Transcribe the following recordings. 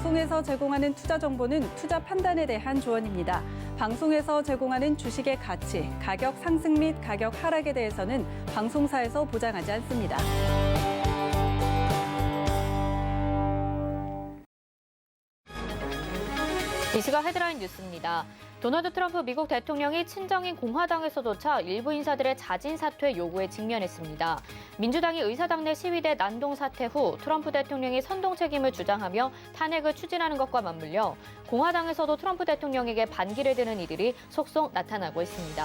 방송에서 제공하는 투자 정보는 투자 판단에 대한 조언입니다. 방송에서 제공하는 주식의 가치, 가격 상승 및 가격 하락에 대해서는 방송사에서 보장하지 않습니다. 이 시각 헤드라인 뉴스입니다. 도널드 트럼프 미국 대통령이 친정인 공화당에서조차 일부 인사들의 자진 사퇴 요구에 직면했습니다. 민주당이 의사당 내 시위대 난동 사태 후 트럼프 대통령이 선동 책임을 주장하며 탄핵을 추진하는 것과 맞물려 공화당에서도 트럼프 대통령에게 반기를 드는 이들이 속속 나타나고 있습니다.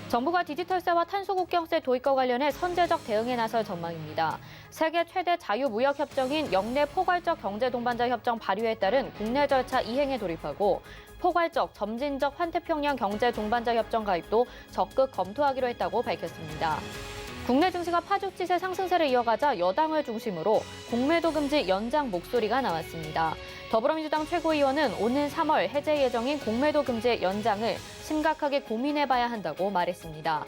정부가 디지털세와 탄소국경세 도입과 관련해 선제적 대응에 나설 전망입니다. 세계 최대 자유무역협정인 영내 포괄적 경제동반자 협정 발의에 따른 국내 절차 이행에 돌입하고 포괄적 점진적 환태평양 경제동반자 협정 가입도 적극 검토하기로 했다고 밝혔습니다. 국내 증시가 파죽지세 상승세를 이어가자 여당을 중심으로 공매도 금지 연장 목소리가 나왔습니다. 더불어민주당 최고위원은 오는 3월 해제 예정인 공매도 금지 연장을 심각하게 고민해봐야 한다고 말했습니다.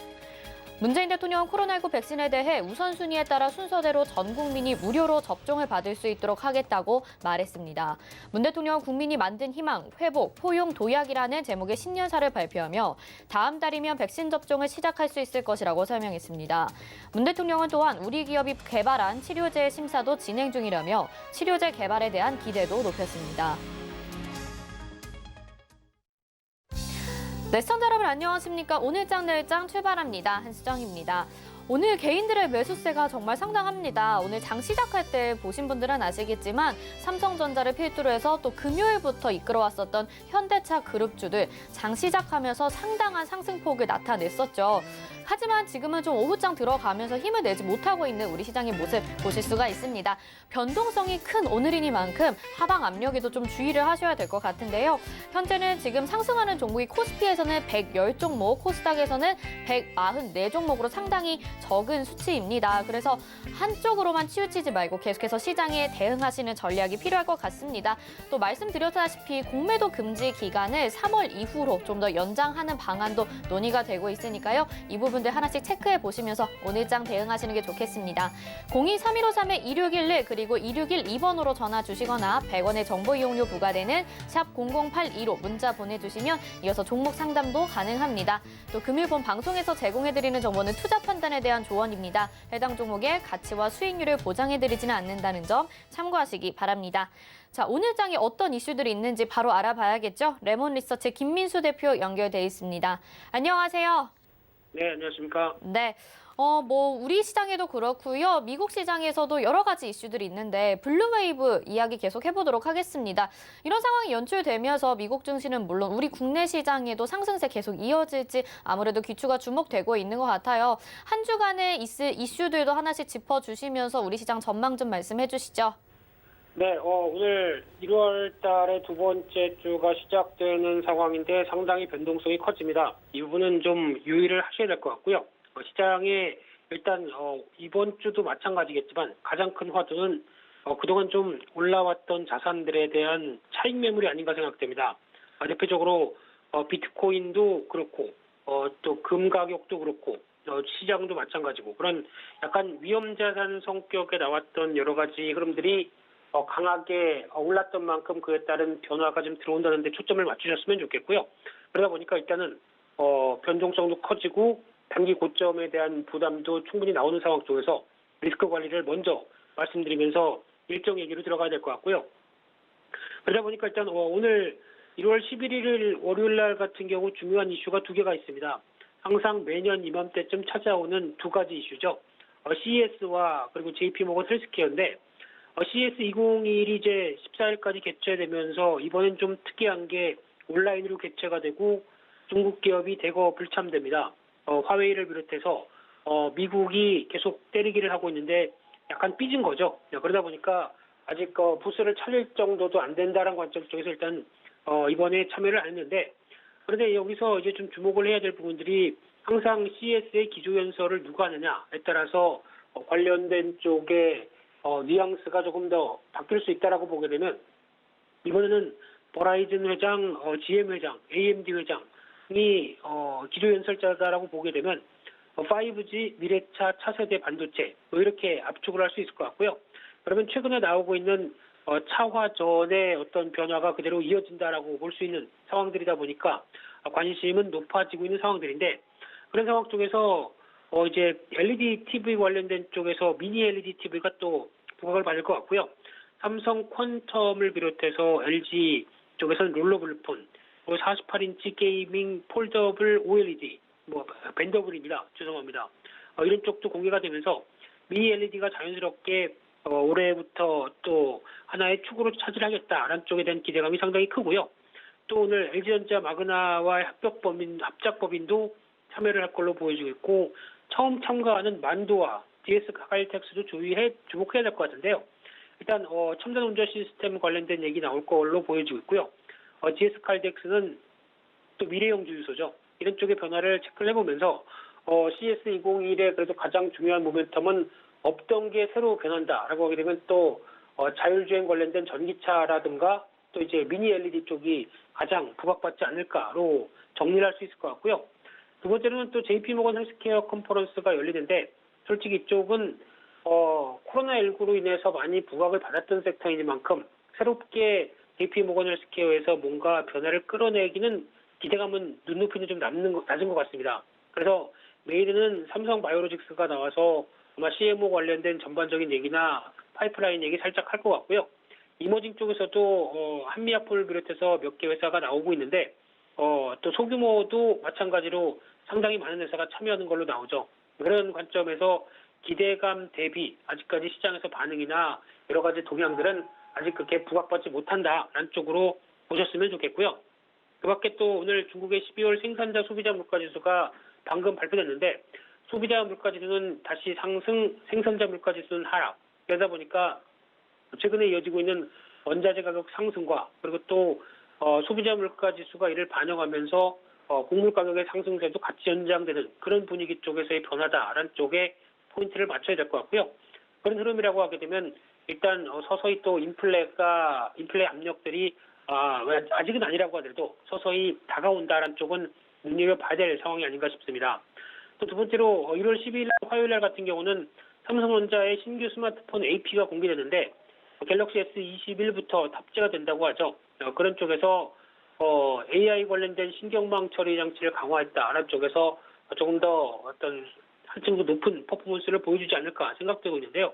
문재인 대통령은 코로나19 백신에 대해 우선순위에 따라 순서대로 전 국민이 무료로 접종을 받을 수 있도록 하겠다고 말했습니다. 문 대통령은 국민이 만든 희망, 회복, 포용, 도약이라는 제목의 신년사를 발표하며 다음 달이면 백신 접종을 시작할 수 있을 것이라고 설명했습니다. 문 대통령은 또한 우리 기업이 개발한 치료제 심사도 진행 중이라며 치료제 개발에 대한 기대도 높였습니다. 네, 시청자 여러분 안녕하십니까? 오늘장 내일장 출발합니다. 한수정입니다. 오늘 개인들의 매수세가 정말 상당합니다. 오늘 장 시작할 때 보신 분들은 아시겠지만 삼성전자를 필두로 해서 또 금요일부터 이끌어왔었던 현대차 그룹주들 장 시작하면서 상당한 상승폭을 나타냈었죠. 하지만 지금은 좀 오후장 들어가면서 힘을 내지 못하고 있는 우리 시장의 모습 보실 수가 있습니다. 변동성이 큰 오늘이니만큼 하방 압력에도 좀 주의를 하셔야 될 것 같은데요. 현재는 지금 상승하는 종목이 코스피에서는 110종목, 코스닥에서는 194종목으로 상당히 적은 수치입니다. 그래서 한쪽으로만 치우치지 말고 계속해서 시장에 대응하시는 전략이 필요할 것 같습니다. 또 말씀드렸다시피 공매도 금지 기간을 3월 이후로 좀 더 연장하는 방안도 논의가 되고 있으니까요. 이 부분들 하나씩 체크해 보시면서 오늘장 대응하시는 게 좋겠습니다. 023153-2611 그리고 2612번으로 전화 주시거나 100원의 정보 이용료 부과되는 샵 0082로 문자 보내주시면 이어서 종목 상담도 가능합니다. 또 금일본 방송에서 제공해드리는 정보는 투자 판단에 대한 조언입니다. 해당 종목의 가치와 수익률을 보장해드리지는 않는다는 점 참고하시기 바랍니다. 자, 오늘 장에 어떤 이슈들이 있는지 바로 알아봐야겠죠? 레몬리서치 김민수 대표 연결돼 있습니다. 안녕하세요. 네, 안녕하십니까? 네. 우리 시장에도 그렇고요. 미국 시장에서도 여러 가지 이슈들이 있는데 블루웨이브 이야기 계속 해보도록 하겠습니다. 이런 상황이 연출되면서 미국 증시는 물론 우리 국내 시장에도 상승세 계속 이어질지 아무래도 귀추가 주목되고 있는 것 같아요. 한 주간의 있을 이슈들도 하나씩 짚어주시면서 우리 시장 전망 좀 말씀해 주시죠. 네, 오늘 1월 달에 두 번째 주가 시작되는 상황인데 상당히 변동성이 커집니다. 이 부분은 좀 유의를 하셔야 될 것 같고요. 시장에 일단 이번 주도 마찬가지겠지만 가장 큰 화두는 그동안 좀 올라왔던 자산들에 대한 차익 매물이 아닌가 생각됩니다. 대표적으로 비트코인도 그렇고 또 금 가격도 그렇고 시장도 마찬가지고 그런 약간 위험자산 성격에 나왔던 여러 가지 흐름들이 강하게 올랐던 만큼 그에 따른 변화가 좀 들어온다는 데 초점을 맞추셨으면 좋겠고요. 그러다 보니까 일단은 변동성도 커지고 단기 고점에 대한 부담도 충분히 나오는 상황 속에서 리스크 관리를 먼저 말씀드리면서 일정 얘기로 들어가야 될 것 같고요. 그러다 보니까 일단 오늘 1월 11일 월요일 날 같은 경우 중요한 이슈가 두 개가 있습니다. 항상 매년 이맘때쯤 찾아오는 두 가지 이슈죠. CES와 그리고 JP모건 헬스케어인데 CES 2021이 이제 14일까지 개최되면서 이번엔 좀 특이한 게 온라인으로 개최가 되고 중국 기업이 대거 불참됩니다. 화웨이를 비롯해서 미국이 계속 때리기를 하고 있는데 약간 삐진 거죠. 그러다 보니까 아직 부스를 차릴 정도도 안 된다는 관점 쪽에서 일단 이번에 참여를 안 했는데 그런데 여기서 이제 좀 주목을 해야 될 부분들이 항상 CES의 기조연설을 누가 하느냐에 따라서 관련된 쪽에 뉘앙스가 조금 더 바뀔 수 있다라고 보게 되면 이번에는 버라이즌 회장, GM 회장, AMD 회장이 기조연설자다라고 보게 되면 5G, 미래차, 차세대 반도체 이렇게 압축을 할 수 있을 것 같고요. 그러면 최근에 나오고 있는 차화 전의 어떤 변화가 그대로 이어진다라고 볼 수 있는 상황들이다 보니까 관심은 높아지고 있는 상황들인데 그런 상황 쪽에서 이제 LED TV 관련된 쪽에서 미니 LED TV가 또 부각을 받을 것 같고요. 삼성 퀀텀을 비롯해서 LG 쪽에서는 롤러블 폰, 48인치 게이밍 폴더블 OLED, 밴더블입니다. 죄송합니다. 이런 쪽도 공개가 되면서 미니 LED가 자연스럽게 올해부터 또 하나의 축으로 차지하겠다라는 쪽에 대한 기대감이 상당히 크고요. 또 오늘 LG전자 마그나와의 합작법인도 참여를 할 걸로 보여지고 있고 처음 참가하는 만도와 DS 카카이텍스도 주목해야 될 것 같은데요. 일단 첨단 운전 시스템 관련된 얘기 나올 걸로 보여지고 있고요. DS 카이텍스는 또 미래형 주유소죠. 이런 쪽의 변화를 체크를 해보면서 CS 2021의 그래도 가장 중요한 모멘텀은 없던 게 새로 변한다라고 하게 되면 또 자율주행 관련된 전기차라든가 또 이제 미니 LED 쪽이 가장 부각받지 않을까로 정리를 할 수 있을 것 같고요. 두 번째로는 또 JP모건 헬스케어 컨퍼런스가 열리는데 솔직히 이쪽은 코로나19로 인해서 많이 부각을 받았던 섹터이니만큼 새롭게 JP모건 헬스케어에서 뭔가 변화를 끌어내기는 기대감은 눈높이는 좀 낮은 것 같습니다. 그래서 메일에는 삼성 바이오로직스가 나와서 아마 CMO 관련된 전반적인 얘기나 파이프라인 얘기 살짝 할 것 같고요. 이머징 쪽에서도 한미약품을 비롯해서 몇 개 회사가 나오고 있는데 또 소규모도 마찬가지로 상당히 많은 회사가 참여하는 걸로 나오죠. 그런 관점에서 기대감 대비 아직까지 시장에서 반응이나 여러 가지 동향들은 아직 그렇게 부각받지 못한다라는 쪽으로 보셨으면 좋겠고요. 그 밖에 또 오늘 중국의 12월 생산자 소비자 물가지수가 방금 발표됐는데 소비자 물가지수는 다시 상승, 생산자 물가지수는 하락. 그러다 보니까 최근에 이어지고 있는 원자재 가격 상승과 그리고 또 소비자 물가지수가 이를 반영하면서 곡물 가격의 상승세도 같이 연장되는 그런 분위기 쪽에서의 변화다라는 쪽에 포인트를 맞춰야 될 것 같고요. 그런 흐름이라고 하게 되면 일단 서서히 또 인플레 압력들이 아직은 아니라고 하더라도 서서히 다가온다라는 쪽은 눈여겨봐야 될 상황이 아닌가 싶습니다. 또 두 번째로 1월 12일 화요일 날 같은 경우는 삼성전자의 신규 스마트폰 AP가 공개됐는데 갤럭시 S21부터 탑재가 된다고 하죠. 그런 쪽에서 AI 관련된 신경망 처리 장치를 강화했다라는 쪽에서 조금 더 어떤 한층 더 높은 퍼포먼스를 보여주지 않을까 생각되고 있는데요.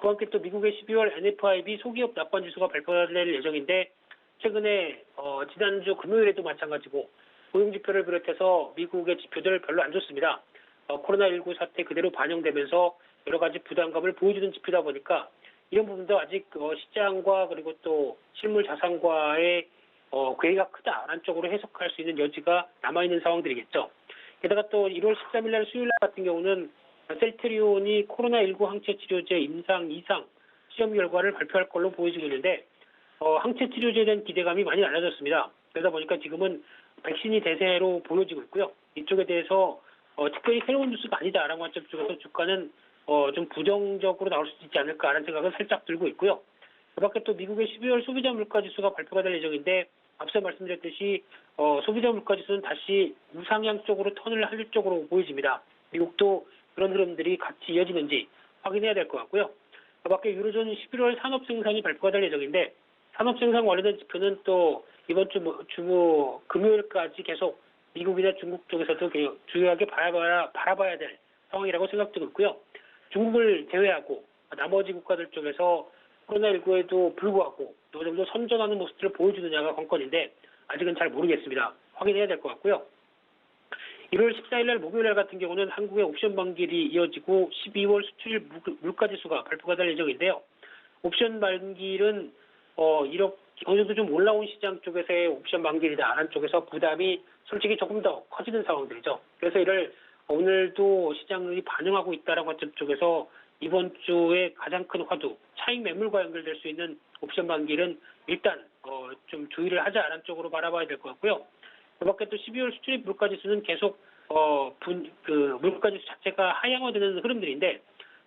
그와 함께 또 미국의 12월 NFIB 소기업 낙관 지수가 발표될 예정인데 최근에 지난주 금요일에도 마찬가지고 고용지표를 비롯해서 미국의 지표들 별로 안 좋습니다. 코로나19 사태 그대로 반영되면서 여러 가지 부담감을 보여주는 지표다 보니까 이런 부분도 아직 시장과 그리고 또 실물 자산과의 괴리가 크다라는 쪽으로 해석할 수 있는 여지가 남아있는 상황들이겠죠. 게다가 또 1월 13일 날 수요일 날 같은 경우는 셀트리온이 코로나19 항체 치료제 임상 2상 시험 결과를 발표할 걸로 보여지고 있는데 항체 치료제에 대한 기대감이 많이 낮아졌습니다. 그러다 보니까 지금은 백신이 대세로 보여지고 있고요. 이쪽에 대해서 특별히 새로운 뉴스가 아니다라는 관점 쪽에서 주가는 좀 부정적으로 나올 수 있지 않을까라는 생각은 살짝 들고 있고요. 그 밖에 또 미국의 12월 소비자 물가지수가 발표가 될 예정인데 앞서 말씀드렸듯이 소비자 물가지수는 다시 우상향 쪽으로 턴을 할 쪽으로 보여집니다. 미국도 그런 흐름들이 같이 이어지는지 확인해야 될 것 같고요. 그 밖에 유로존 11월 산업생산이 발표가 될 예정인데 산업생산 관련된 지표는 또 이번 주 금요일까지 계속 미국이나 중국 쪽에서도 주요하게 바라봐야 될 상황이라고 생각되고 있고요. 중국을 제외하고 나머지 국가들 쪽에서 코로나19에도 불구하고 어느 정도 선전하는 모습들을 보여주느냐가 관건인데 아직은 잘 모르겠습니다. 확인해야 될 것 같고요. 1월 14일 날 목요일 날 같은 경우는 한국의 옵션 만기일이 이어지고 12월 수출 물가지수가 발표가 될 예정인데요. 옵션 만기일은 이렇게 어느 정도 좀 올라온 시장 쪽에서의 옵션 만기일이다라는 쪽에서 부담이 솔직히 조금 더 커지는 상황들이죠. 그래서 이를 오늘도 시장이 반영하고 있다라는 관점 쪽에서 이번 주에 가장 큰 화두, 차익 매물과 연결될 수 있는 옵션 만기일은 일단 좀 주의를 하자라는 쪽으로 바라봐야 될 것 같고요. 그 밖에 또 12월 수출입 물가지수는 계속 물가지수 자체가 하향화되는 흐름들인데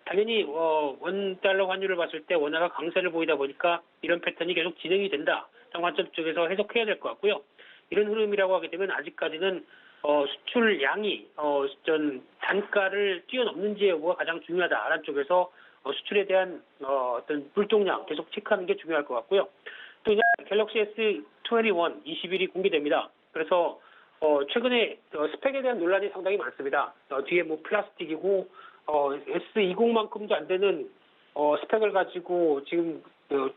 당연히 원달러 환율을 봤을 때 원화가 강세를 보이다 보니까 이런 패턴이 계속 진행이 된다. 라는 관점 쪽에서 해석해야 될 것 같고요. 이런 흐름이라고 하게 되면 아직까지는 수출량이 단가를 뛰어넘는지 여부가 가장 중요하다라는 쪽에서 수출에 대한 어떤 물동량 계속 체크하는 게 중요할 것 같고요. 또 이제 갤럭시 S21 20일이 공개됩니다. 그래서 최근에 스펙에 대한 논란이 상당히 많습니다. 뒤에 뭐 플라스틱이고 S20만큼도 안 되는 스펙을 가지고 지금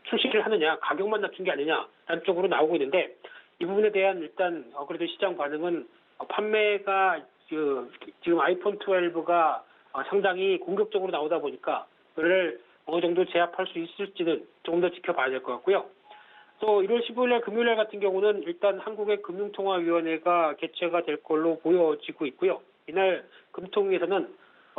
출시를 하느냐, 가격만 낮춘 게 아니냐 라는 쪽으로 나오고 있는데 이 부분에 대한 일단 그래도 시장 반응은 판매가 지금 아이폰 12가 상당히 공격적으로 나오다 보니까 그를 어느 정도 제압할 수 있을지는 조금 더 지켜봐야 될 것 같고요. 또 1월 15일 날 금요일 날 같은 경우는 일단 한국의 금융통화위원회가 개최가 될 걸로 보여지고 있고요. 이날 금통위에서는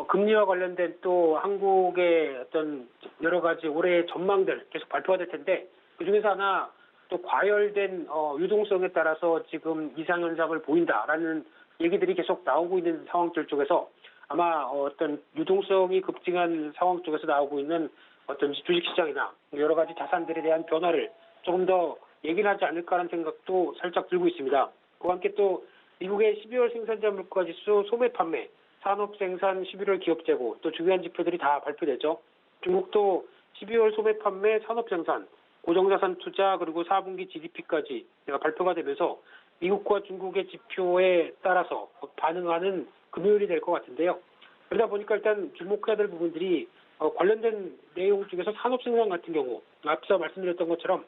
금리와 관련된 또 한국의 어떤 여러 가지 올해의 전망들 계속 발표가 될 텐데 그중에서 하나 또 과열된 유동성에 따라서 지금 이상현상을 보인다라는 얘기들이 계속 나오고 있는 상황들 쪽에서 아마 어떤 유동성이 급증한 상황 쪽에서 나오고 있는 어떤 주식시장이나 여러 가지 자산들에 대한 변화를 조금 더 얘기를 하지 않을까라는 생각도 살짝 들고 있습니다. 그와 함께 또 미국의 12월 생산자 물가지수 소매 판매, 산업생산 11월 기업재고 또 중요한 지표들이 다 발표되죠. 중국도 12월 소매 판매, 산업생산, 고정자산 투자 그리고 4분기 GDP까지 발표가 되면서 미국과 중국의 지표에 따라서 반응하는 금요일이 될 것 같은데요. 그러다 보니까 일단 주목해야 될 부분들이 관련된 내용 중에서 산업생산 같은 경우 앞서 말씀드렸던 것처럼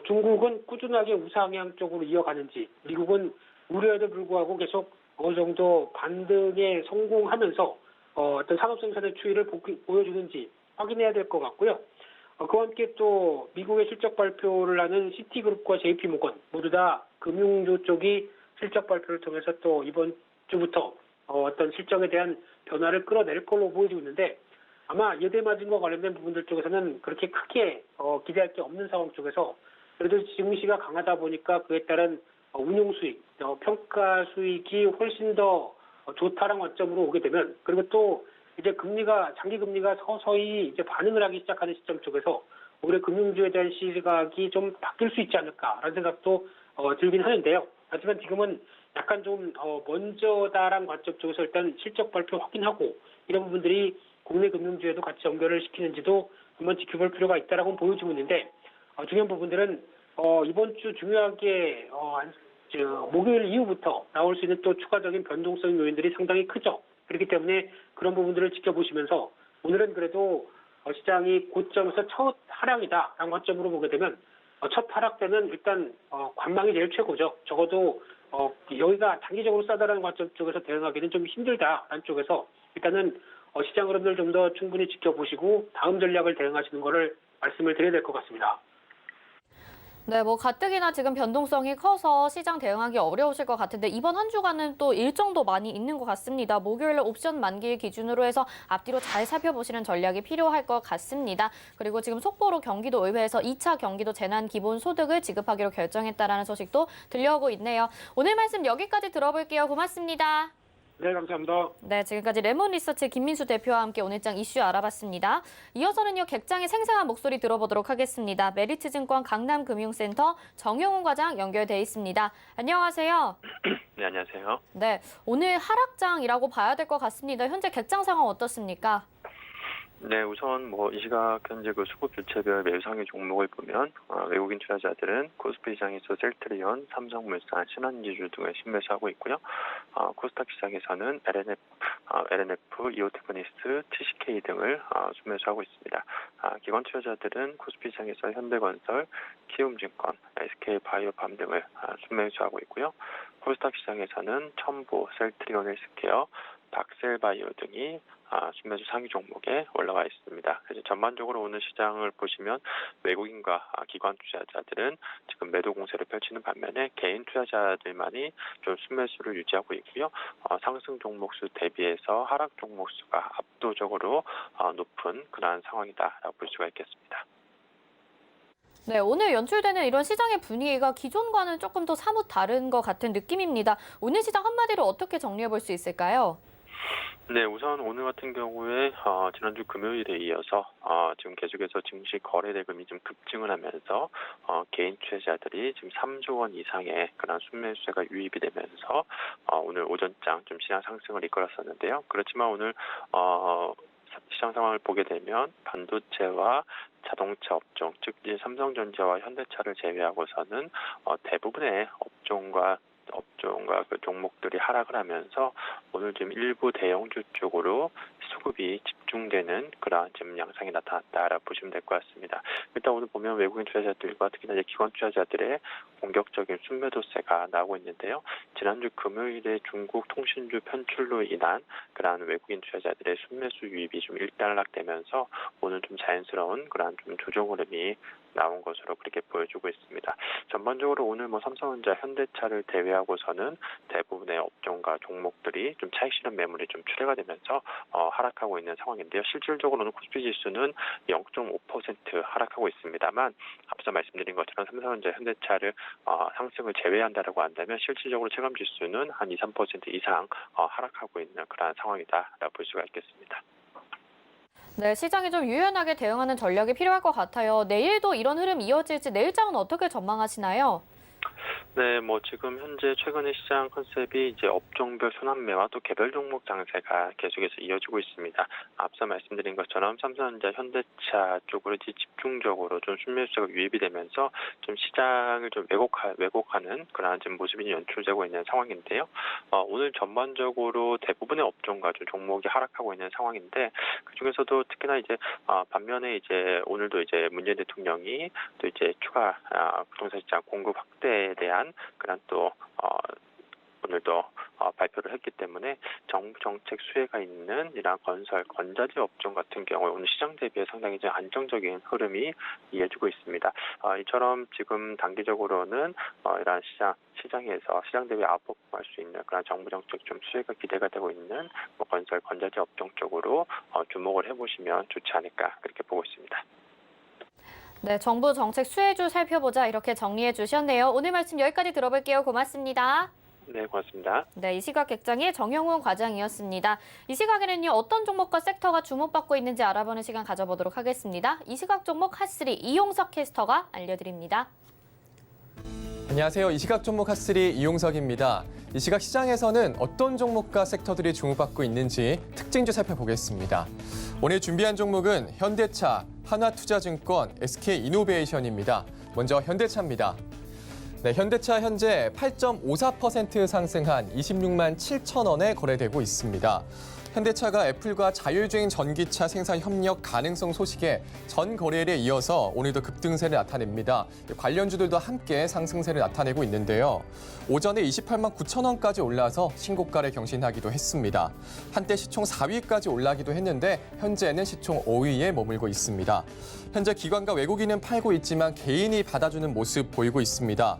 중국은 꾸준하게 우상향 쪽으로 이어가는지 미국은 우려에도 불구하고 계속 어느 정도 반등에 성공하면서 어떤 산업생산의 추이를 보여주는지 확인해야 될 것 같고요. 그와 함께 또 미국의 실적 발표를 하는 시티그룹과 JP모건 모두 다 금융주 쪽이 실적 발표를 통해서 또 이번 주부터 어떤 실적에 대한 변화를 끌어낼 걸로 보여지고 있는데 아마 예대마진과 관련된 부분들 쪽에서는 그렇게 크게 기대할 게 없는 상황 쪽에서 그래도 증시가 강하다 보니까 그에 따른 운용 수익, 평가 수익이 훨씬 더 좋다라는 관점으로 오게 되면 그리고 또 이제 장기 금리가 서서히 이제 반응을 하기 시작하는 시점 쪽에서 올해 금융주에 대한 시각이 좀 바뀔 수 있지 않을까라는 생각도 들긴 하는데요. 하지만 지금은 약간 좀 먼저다라는 관점 쪽에서 일단 실적 발표 확인하고 이런 부분들이 국내 금융주에도 같이 연결을 시키는지도 한번 지켜볼 필요가 있다라고 보여지고 있는데 중요한 부분들은 이번 주 중요하게 목요일 이후부터 나올 수 있는 또 추가적인 변동성 요인들이 상당히 크죠. 그렇기 때문에 그런 부분들을 지켜보시면서 오늘은 그래도 시장이 고점에서 첫 하락이다라는 관점으로 보게 되면 첫 하락 때는 일단 관망이 제일 최고죠. 적어도 여기가 단기적으로 싸다라는 관점 쪽에서 대응하기는 좀 힘들다라는 쪽에서 일단은 시장 흐름을 좀 더 충분히 지켜보시고 다음 전략을 대응하시는 거를 말씀을 드려야 될 것 같습니다. 네, 뭐 가뜩이나 지금 변동성이 커서 시장 대응하기 어려우실 것 같은데 이번 한 주간은 또 일정도 많이 있는 것 같습니다. 목요일에 옵션 만기 기준으로 해서 앞뒤로 잘 살펴보시는 전략이 필요할 것 같습니다. 그리고 지금 속보로 경기도 의회에서 2차 경기도 재난기본소득을 지급하기로 결정했다라는 소식도 들려오고 있네요. 오늘 말씀 여기까지 들어볼게요. 고맙습니다. 네, 감사합니다. 네, 지금까지 레몬리서치 김민수 대표와 함께 오늘장 이슈 알아봤습니다. 이어서는요, 객장의 생생한 목소리 들어보도록 하겠습니다. 메리츠증권 강남금융센터 정용훈 과장 연결돼 있습니다. 안녕하세요. 네, 안녕하세요. 네, 오늘 하락장이라고 봐야 될 것 같습니다. 현재 객장 상황 어떻습니까? 네, 우선 이 시각 현재 그 수급 주체별 매수상의 종목을 보면 외국인 투자자들은 코스피 시장에서 셀트리온, 삼성물산, 신한지주 등을 신매수하고 있고요. 코스닥 시장에서는 LNF, 이오테크니스, TCK 등을 순매수하고 있습니다. 기관 투자자들은 코스피 시장에서 현대건설, 키움증권, SK바이오팜 등을 순매수하고 있고요. 코스닥 시장에서는 첨보, 셀트리온 헬스케어, 닥셀바이오 등이 순매수 상위 종목에 올라와 있습니다. 그래서 전반적으로 오늘 시장을 보시면 외국인과 기관 투자자들은 지금 매도 공세를 펼치는 반면에 개인 투자자들만이 좀 순매수를 유지하고 있고요. 상승 종목 수 대비해서 하락 종목 수가 압도적으로 높은 그러한 상황이다라고 볼 수가 있겠습니다. 네, 오늘 연출되는 이런 시장의 분위기가 기존과는 조금 더 사뭇 다른 것 같은 느낌입니다. 오늘 시장 한마디로 어떻게 정리해 볼 수 있을까요? 네, 우선 오늘 같은 경우에 지난주 금요일에 이어서 지금 계속해서 증시 거래 대금이 좀 급증을 하면서 개인 투자자들이 지금 3조 원 이상의 그런 순매수세가 유입이 되면서 오늘 오전장 좀 시장 상승을 이끌었었는데요. 그렇지만 오늘 시장 상황을 보게 되면 반도체와 자동차 업종, 즉 이제 삼성전자와 현대차를 제외하고서는 대부분의 업종과 그 종목들이 하락을 하면서 오늘 좀 일부 대형주 쪽으로 수급이 집중되는 그러한 지금 양상이 나타났다라고 보시면 될 것 같습니다. 일단 오늘 보면 외국인 투자자들과 특히나 이제 기관 투자자들의 공격적인 순매도세가 나오고 있는데요. 지난주 금요일에 중국 통신주 편출로 인한 그러한 외국인 투자자들의 순매수 유입이 좀 일단락되면서 오늘 좀 자연스러운 그러한 좀 조정 흐름이 나온 것으로 그렇게 보여주고 있습니다. 전반적으로 오늘 삼성전자, 현대차를 제외하고서는 대부분의 업종과 종목들이 좀 차익 실현 매물이 좀 출회가 되면서 하락하고 있는 상황인데요. 실질적으로는 코스피 지수는 0.5% 하락하고 있습니다만 앞서 말씀드린 것처럼 삼성전자, 현대차를 상승을 제외한다라고 한다면 실질적으로 체감 지수는 한 2, 3% 이상 하락하고 있는 그러한 상황이다라고 볼 수가 있겠습니다. 네, 시장이 좀 유연하게 대응하는 전략이 필요할 것 같아요. 내일도 이런 흐름 이어질지 내일장은 어떻게 전망하시나요? 네, 지금 현재 최근의 시장 컨셉이 이제 업종별 순환매와 또 개별 종목 장세가 계속해서 이어지고 있습니다. 앞서 말씀드린 것처럼 삼성전자, 현대차 쪽으로 이제 집중적으로 좀 순매수가 유입이 되면서 좀 시장을 좀 왜곡하는 그러한 지금 모습이 연출되고 있는 상황인데요. 오늘 전반적으로 대부분의 업종과 좀 종목이 하락하고 있는 상황인데 그 중에서도 특히나 이제 반면에 이제 오늘도 이제 문재인 대통령이 또 이제 추가 부동산 시장 공급 확대에 대한 그런 또 오늘도 발표를 했기 때문에 정부 정책 수혜가 있는 이러한 건설, 건자재 업종 같은 경우에 오늘 시장 대비해 상당히 좀 안정적인 흐름이 이어지고 있습니다. 이처럼 지금 단기적으로는 이러한 시장에서 시장 대비 아웃퍼폼할 수 있는 그런 정부 정책 좀 수혜가 기대가 되고 있는 건설, 건자재 업종 쪽으로 주목을 해보시면 좋지 않을까 그렇게 보고 있습니다. 네, 정부 정책 수혜주 살펴보자 이렇게 정리해 주셨네요. 오늘 말씀 여기까지 들어볼게요. 고맙습니다. 네, 고맙습니다. 네, 이 시각 객장의 정영훈 과장이었습니다. 이 시각에는요, 어떤 종목과 섹터가 주목받고 있는지 알아보는 시간 가져보도록 하겠습니다. 이 시각 종목 핫3 이용석 캐스터가 알려드립니다. 안녕하세요. 이 시각 종목 핫3 이용석입니다. 이 시각 시장에서는 어떤 종목과 섹터들이 주목받고 있는지 특징주 살펴보겠습니다. 오늘 준비한 종목은 현대차, 한화투자증권, SK이노베이션입니다. 먼저 현대차입니다. 네, 현대차 현재 8.54% 상승한 26만 7천 원에 거래되고 있습니다. 현대차가 애플과 자율주행 전기차 생산 협력 가능성 소식에 전 거래일에 이어서 오늘도 급등세를 나타냅니다. 관련주들도 함께 상승세를 나타내고 있는데요. 오전에 28만 9천 원까지 올라서 신고가를 경신하기도 했습니다. 한때 시총 4위까지 올라기도 했는데 현재는 시총 5위에 머물고 있습니다. 현재 기관과 외국인은 팔고 있지만 개인이 받아주는 모습 보이고 있습니다.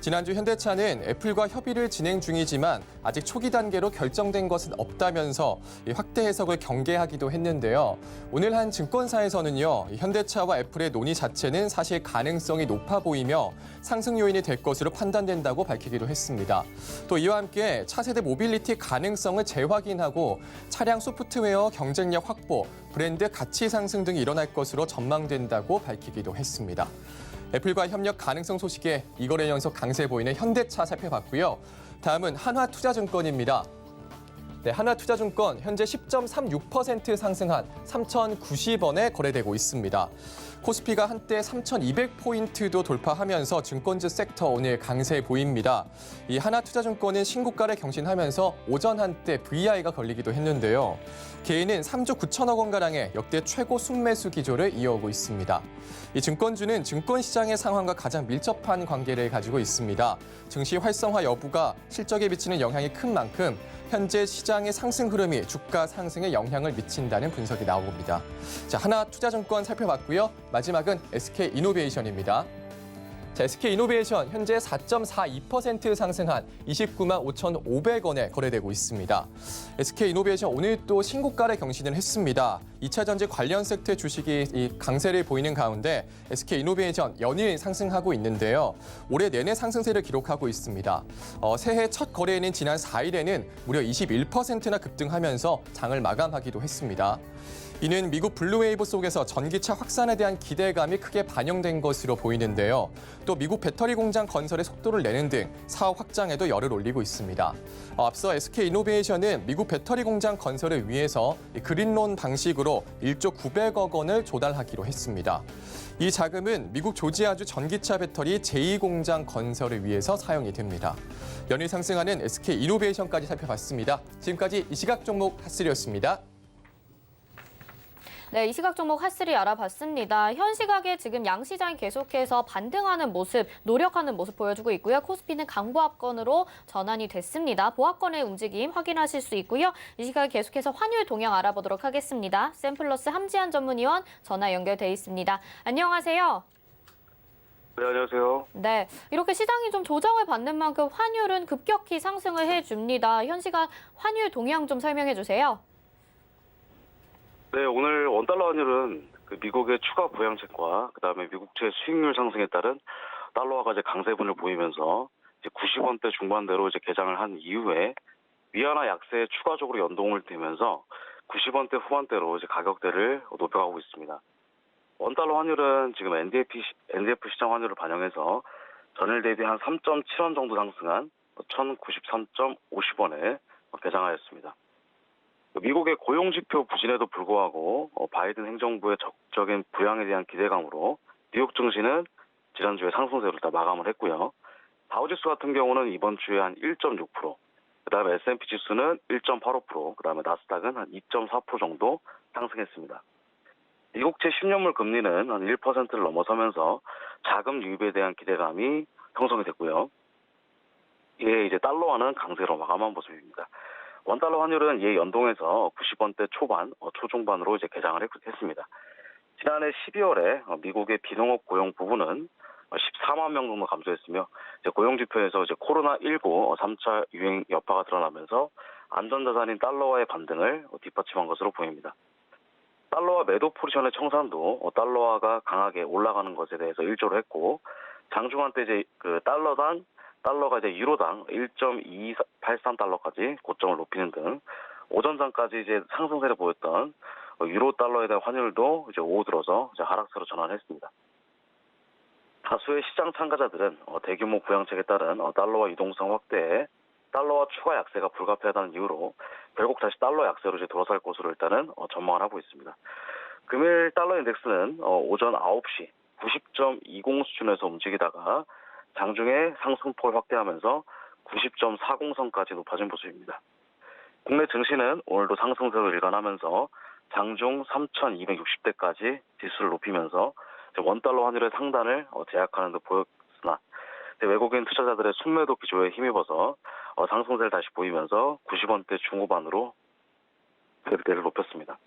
지난주 현대차는 애플과 협의를 진행 중이지만 아직 초기 단계로 결정된 것은 없다면서 확대 해석을 경계하기도 했는데요. 오늘 한 증권사에서는요, 현대차와 애플의 논의 자체는 사실 가능성이 높아 보이며 상승 요인이 될 것으로 판단된다고 밝히기도 했습니다. 또 이와 함께 차세대 모빌리티 가능성을 재확인하고 차량 소프트웨어 경쟁력 확보, 브랜드 가치 상승 등이 일어날 것으로 전망된다고 밝히기도 했습니다. 애플과 협력 가능성 소식에 이거래 연속 강세 보이는 현대차 살펴봤고요. 다음은 한화투자증권입니다. 네, 한화투자증권 현재 10.36% 상승한 3,090원에 거래되고 있습니다. 코스피가 한때 3,200포인트도 돌파하면서 증권주 섹터 오늘 강세 보입니다. 이 한화투자증권은 신고가를 경신하면서 오전 한때 VI가 걸리기도 했는데요. 개인은 3조 9천억 원가량의 역대 최고 순매수 기조를 이어오고 있습니다. 이 증권주는 증권시장의 상황과 가장 밀접한 관계를 가지고 있습니다. 증시 활성화 여부가 실적에 미치는 영향이 큰 만큼 현재 시장의 상승 흐름이 주가 상승에 영향을 미친다는 분석이 나옵니다. 자, 한화투자증권 살펴봤고요. 마지막은 SK이노베이션입니다. 자, SK이노베이션 현재 4.42% 상승한 29만 5,500원에 거래되고 있습니다. SK이노베이션 오늘 또 신고가를 경신을 했습니다. 2차 전지 관련 섹터 주식이 강세를 보이는 가운데 SK이노베이션 연일 상승하고 있는데요. 올해 내내 상승세를 기록하고 있습니다. 새해 첫 거래일인 지난 4일에는 무려 21%나 급등하면서 장을 마감하기도 했습니다. 이는 미국 블루웨이브 속에서 전기차 확산에 대한 기대감이 크게 반영된 것으로 보이는데요. 또 미국 배터리 공장 건설에 속도를 내는 등 사업 확장에도 열을 올리고 있습니다. 앞서 SK이노베이션은 미국 배터리 공장 건설을 위해서 그린론 방식으로 1조 900억 원을 조달하기로 했습니다. 이 자금은 미국 조지아주 전기차 배터리 제2공장 건설을 위해서 사용이 됩니다. 연일 상승하는 SK이노베이션까지 살펴봤습니다. 지금까지 이 시각 종목 핫3였습니다. 네, 이 시각 종목 핫3 알아봤습니다. 현 시각에 지금 양시장이 계속해서 반등하는 모습, 노력하는 모습 보여주고 있고요. 코스피는 강보합권으로 전환이 됐습니다. 보합권의 움직임 확인하실 수 있고요. 이 시각에 계속해서 환율 동향 알아보도록 하겠습니다. 샘플러스 함지한 전문위원 전화 연결돼 있습니다. 안녕하세요. 네, 안녕하세요. 네, 이렇게 시장이 좀 조정을 받는 만큼 환율은 급격히 상승을 해줍니다. 현 시각 환율 동향 좀 설명해 주세요. 네, 오늘 원달러 환율은 미국의 추가 부양책과 그다음에 미국채 수익률 상승에 따른 달러화가 이제 강세분을 보이면서 이제 90원대 중반대로 이제 개장을 한 이후에 위안화 약세에 추가적으로 연동을 되면서 90원대 후반대로 이제 가격대를 높여가고 있습니다. 원달러 환율은 지금 NDF 시장 환율을 반영해서 전일 대비 한 3.7원 정도 상승한 1,093.50원에 개장하였습니다. 미국의 고용지표 부진에도 불구하고 바이든 행정부의 적극적인 부양에 대한 기대감으로 뉴욕 증시는 지난주에 상승세로 다 마감을 했고요. 다우지수 같은 경우는 이번 주에 한 1.6%, 그다음에 S&P 지수는 1.85%, 그다음에 나스닥은 한 2.4% 정도 상승했습니다. 미국채 10년물 금리는 한 1%를 넘어서면서 자금 유입에 대한 기대감이 형성이 됐고요. 이에 이제 달러화는 강세로 마감한 모습입니다. 원달러 환율은 이에 연동해서 90원대 초반, 초중반으로 이제 개장을 했습니다. 지난해 12월에 미국의 비농업 고용 부분은 14만 명 정도 감소했으며 이제 고용지표에서 이제 코로나19 3차 유행 여파가 드러나면서 안전자산인 달러화의 반등을 뒷받침한 것으로 보입니다. 달러화 매도 포지션의 청산도 달러화가 강하게 올라가는 것에 대해서 일조를 했고 장중한 때 이제 달러가 이제 유로당 1.283달러까지 고점을 높이는 등 오전장까지 이제 상승세를 보였던 유로 달러에 대한 환율도 이제 오후 들어서 이제 하락세로 전환했습니다. 다수의 시장 참가자들은 대규모 부양책에 따른 달러화 유동성 확대에 달러화 추가 약세가 불가피하다는 이유로 결국 다시 달러 약세로 이제 돌아설 것으로 일단은 전망을 하고 있습니다. 금일 달러 인덱스는 오전 9시 90.20 수준에서 움직이다가 장중에 상승폭을 확대하면서 90.40선까지 높아진 모습입니다. 국내 증시는 오늘도 상승세로 일관하면서 장중 3,260대까지 지수를 높이면서 원달러 환율의 상단을 제약하는 듯 보였으나 외국인 투자자들의 순매도 기조에 힘입어서 상승세를 다시 보이면서 90원대 중후반으로 대를 높였습니다.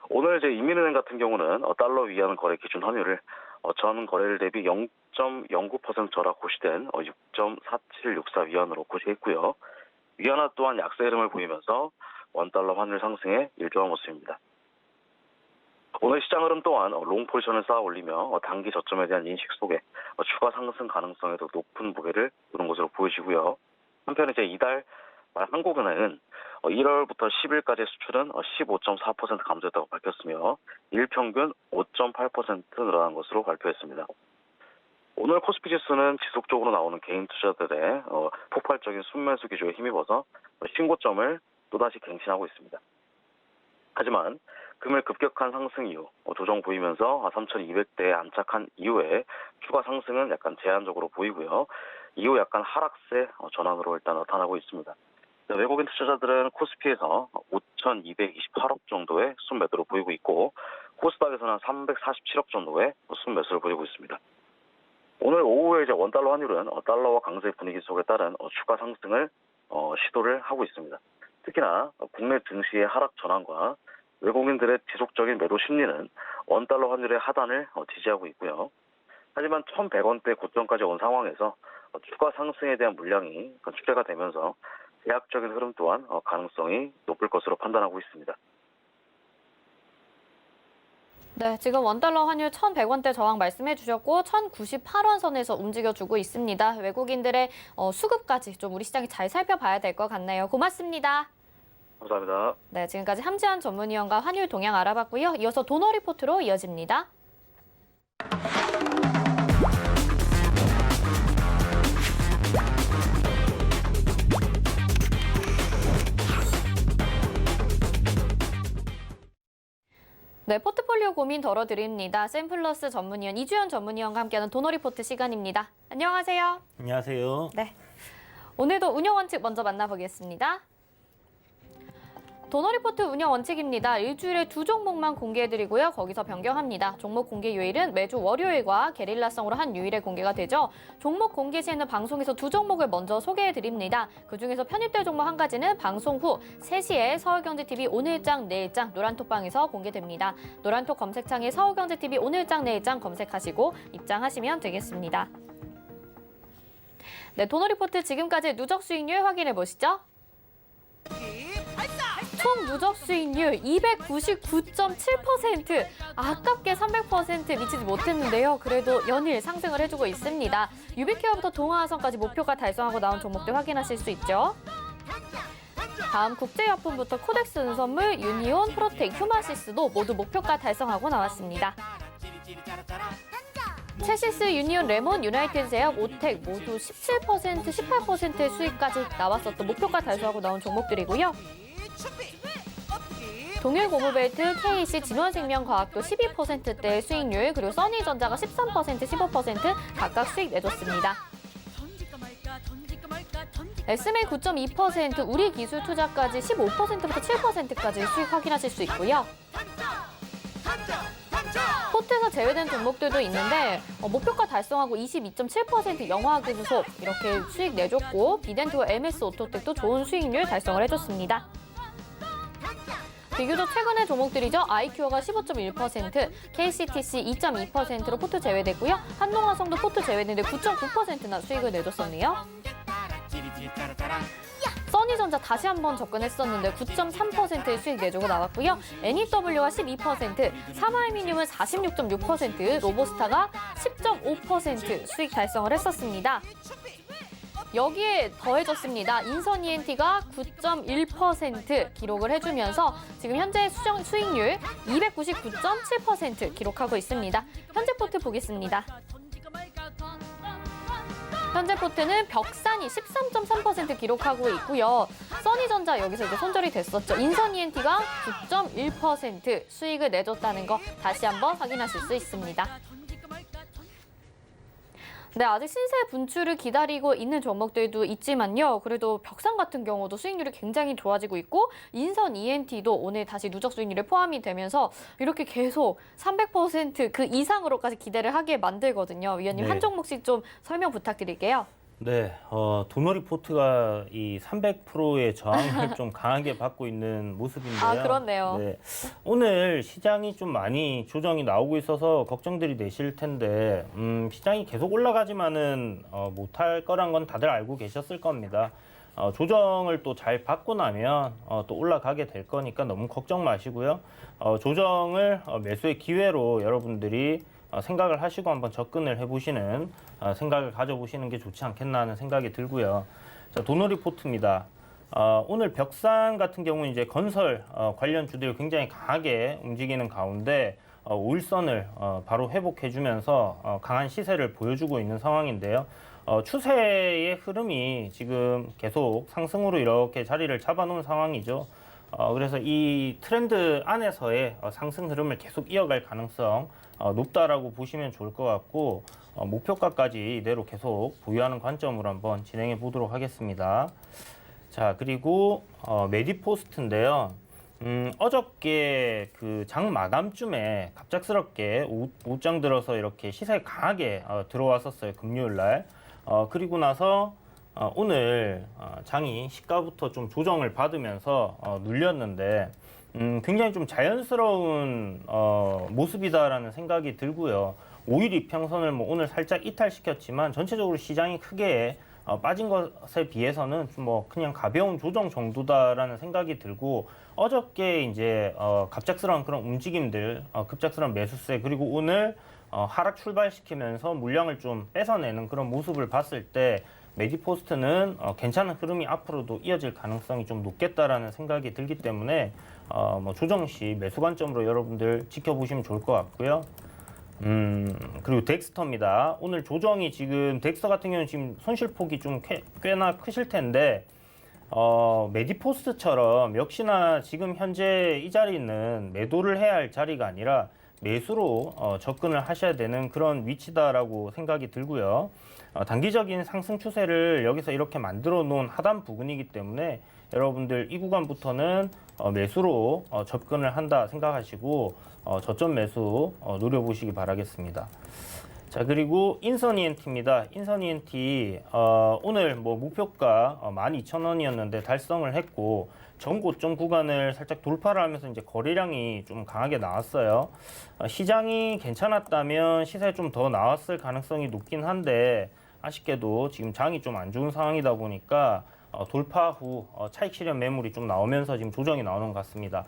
오늘 이제 인민은행 같은 경우는 달러 위안 거래 기준 환율을 전 거래일 대비 0.09% 저락 고시된 6.4764 위안으로 고시했고요. 위안화 또한 약세 흐름을 보이면서 원달러 환율 상승에 일조한 모습입니다. 오늘 시장 흐름 또한 롱 포지션을 쌓아 올리며 단기 저점에 대한 인식 속에 추가 상승 가능성에도 높은 무게를 두는 것으로 보여지고요. 한편 이제 이달 말 한국은행은 1월부터 10일까지의 수출은 15.4% 감소했다고 밝혔으며 일평균 5.8% 늘어난 것으로 발표했습니다. 오늘 코스피 지수는 지속적으로 나오는 개인 투자들의 폭발적인 순매수 기조에 힘입어서 신고점을 또다시 갱신하고 있습니다. 하지만 금일 급격한 상승 이후 조정 보이면서 3,200대에 안착한 이후에 추가 상승은 약간 제한적으로 보이고요. 이후 약간 하락세 전환으로 일단 나타나고 있습니다. 외국인 투자자들은 코스피에서 5,228억 정도의 순매도를 보이고 있고 코스닥에서는 347억 정도의 순매수를 보이고 있습니다. 오늘 오후에 이제 원달러 환율은 달러와 강세 분위기 속에 따른 추가 상승을 시도를 하고 있습니다. 특히나 국내 증시의 하락 전환과 외국인들의 지속적인 매도 심리는 원달러 환율의 하단을 지지하고 있고요. 하지만 1,100원대 고점까지 온 상황에서 추가 상승에 대한 물량이 출회가 되면서 제약적인 흐름 또한 가능성이 높을 것으로 판단하고 있습니다. 네, 지금 원달러 환율 1,100원대 저항 말씀해 주셨고 1,098원 선에서 움직여주고 있습니다. 외국인들의 수급까지 좀 우리 시장이 잘 살펴봐야 될 것 같네요. 고맙습니다. 감사합니다. 네, 지금까지 함지한 전문위원과 환율 동향 알아봤고요. 이어서 도너 리포트로 이어집니다. 네, 포트폴리오 고민 덜어드립니다. 샘플러스 전문위원 이주연 전문위원과 함께하는 도너 리포트 시간입니다. 안녕하세요. 안녕하세요. 네, 오늘도 운영 원칙 먼저 만나보겠습니다. 도너 리포트 운영 원칙입니다. 일주일에 2종목만 공개해드리고요. 거기서 변경합니다. 종목 공개 요일은 매주 월요일과 게릴라성으로 한 요일에 공개가 되죠. 종목 공개 시에는 방송에서 2종목을 먼저 소개해드립니다. 그중에서 편입될 종목 한 가지는 방송 후 3시에 서울경제TV 오늘장 내일장 노란톡방에서 공개됩니다. 노란톡 검색창에 서울경제TV 오늘장 내일장 검색하시고 입장하시면 되겠습니다. 네, 도너 리포트 지금까지 누적 수익률 확인해 보시죠. 총 누적 수익률 299.7%. 아깝게 300% 미치지 못했는데요. 그래도 연일 상승을 해주고 있습니다. 유비케어부터 동아화성까지 목표가 달성하고 나온 종목들 확인하실 수 있죠. 다음 국제약품부터 코덱스 은선물, 유니온, 프로텍, 휴마시스도 모두 목표가 달성하고 나왔습니다. 체시스, 유니온, 레몬, 유나이티드 제약, 오텍 모두 17%, 18%의 수익까지 나왔었던 목표가 달성하고 나온 종목들이고요. 동일고무벨트, KC, 진원생명과학도 12%대의 수익률, 그리고 써니전자가 13%, 15% 각각 수익 내줬습니다. SMA 9.2%, 우리기술투자까지 15%부터 7%까지 수익 확인하실 수 있고요. 포트에서 제외된 종목들도 있는데 목표가 달성하고 22.7% 영화학기 주소 이렇게 수익 내줬고 비덴트와 MS 오토텍도 좋은 수익률 달성을 해줬습니다. 비교적 최근의 종목들이죠. 아이큐어가 15.1%, KCTC 2.2%로 포트 제외됐고요. 한동화성도 포트 제외됐는데 9.9%나 수익을 내줬었네요. 써니전자 다시 한번 접근했었는데 9.3%의 수익 내주고 나왔고요. NEW가 12%, 삼화알미늄은 46.6%, 로보스타가 10.5% 수익 달성을 했었습니다. 여기에 더해졌습니다. 인선 ENT가 9.1% 기록을 해주면서 지금 현재 수익률 299.7% 기록하고 있습니다. 현재 포트 보겠습니다. 현재 포트는 벽산이 13.3% 기록하고 있고요. 써니전자 여기서 이제 손절이 됐었죠. 인선 ENT가 9.1% 수익을 내줬다는 거 다시 한번 확인하실 수 있습니다. 네, 아직 신세 분출을 기다리고 있는 종목들도 있지만요. 그래도 벽산 같은 경우도 수익률이 굉장히 좋아지고 있고 인선 ENT도 오늘 다시 누적 수익률에 포함이 되면서 이렇게 계속 300% 그 이상으로까지 기대를 하게 만들거든요. 위원님 네. 한 종목씩 좀 설명 부탁드릴게요. 네, 도너 리포트가 이 300%의 저항을 좀 강하게 받고 있는 모습인데요. 아, 그렇네요. 네, 오늘 시장이 좀 많이 조정이 나오고 있어서 걱정들이 되실 텐데 시장이 계속 올라가지만은 못할 거란 건 다들 알고 계셨을 겁니다. 조정을 또 잘 받고 나면 또 올라가게 될 거니까 너무 걱정 마시고요. 조정을 매수의 기회로 여러분들이 생각을 하시고 한번 접근을 해보시는 생각을 가져보시는 게 좋지 않겠나 하는 생각이 들고요. 자, 도너 리포트입니다. 오늘 벽산 같은 경우는 이제 건설 관련 주들이 굉장히 강하게 움직이는 가운데 5일선을 바로 회복해주면서 강한 시세를 보여주고 있는 상황인데요. 추세의 흐름이 지금 계속 상승으로 이렇게 자리를 잡아놓은 상황이죠. 그래서 이 트렌드 안에서의 상승 흐름을 계속 이어갈 가능성 높다라고 보시면 좋을 것 같고 목표가까지 이대로 계속 보유하는 관점으로 한번 진행해 보도록 하겠습니다. 자, 그리고 메디포스트인데요. 어저께 그 장 마감쯤에 갑작스럽게 오후장 들어서 이렇게 시세가 강하게 들어왔었어요. 금요일 날. 그리고 나서 오늘 장이 시가부터 좀 조정을 받으면서 눌렸는데 굉장히 좀 자연스러운 모습이다라는 생각이 들고요. 5일 이평선을 뭐 오늘 살짝 이탈시켰지만 전체적으로 시장이 크게 빠진 것에 비해서는 좀 뭐 그냥 가벼운 조정 정도다라는 생각이 들고 어저께 이제 갑작스러운 그런 움직임들, 급작스러운 매수세 그리고 오늘 하락 출발시키면서 물량을 좀 뺏어내는 그런 모습을 봤을 때 메디포스트는 괜찮은 흐름이 앞으로도 이어질 가능성이 좀 높겠다라는 생각이 들기 때문에 뭐 조정 시 매수 관점으로 여러분들 지켜보시면 좋을 것 같고요. 그리고 덱스터입니다. 오늘 조정이 지금 덱스터 같은 경우는 지금 손실폭이 좀 꽤나 크실 텐데 메디포스트처럼 역시나 지금 현재 이 자리는 매도를 해야 할 자리가 아니라 매수로 접근을 하셔야 되는 그런 위치다라고 생각이 들고요. 단기적인 상승 추세를 여기서 이렇게 만들어 놓은 하단 부근이기 때문에 여러분들 이 구간부터는 매수로 접근을 한다 생각하시고 저점 매수 노려보시기 바라겠습니다. 자, 그리고 인선 ENT입니다. 인선 ENT 오늘 뭐 목표가 12,000원이었는데 달성을 했고 전고점 구간을 살짝 돌파를 하면서 이제 거래량이 좀 강하게 나왔어요. 시장이 괜찮았다면 시세에 좀 더 나왔을 가능성이 높긴 한데 아쉽게도 지금 장이 좀 안 좋은 상황이다 보니까 돌파 후 차익 실현 매물이 좀 나오면서 지금 조정이 나오는 것 같습니다.